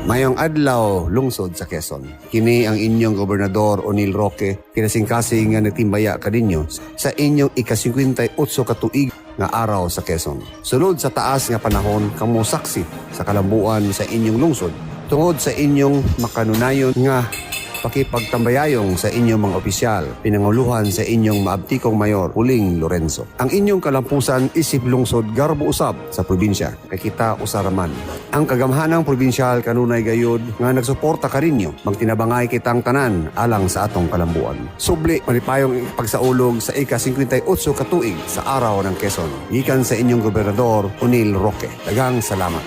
Mayong adlaw lungsod sa Quezon. Kini ang inyong gobernador Onil Roque kinasing-kasing nga nagtimbaya kadinyo sa inyong ika-58 katuig nga araw sa Quezon. Sulod sa taas nga panahon kamo saksi sa kalambuan sa inyong lungsod tungod sa inyong makanunayon nga pakipagtambayayong sa inyong mga opisyal, pinanguluhan sa inyong maabtikong mayor, Huling Lorenzo. Ang inyong kalampusan isip lungsod garbo usab sa probinsya, kay kita usaraman. Ang kagamhanang probinsyal kanunay gayud nga nagsuporta kaninyo, magtinabangay kitang tanan alang sa atong kalambuan. Subli, malipayong pagsaulog sa ika-58 katuig sa araw ng Quezon. Gikan sa inyong gobernador, Onil Roque. Daghang salamat.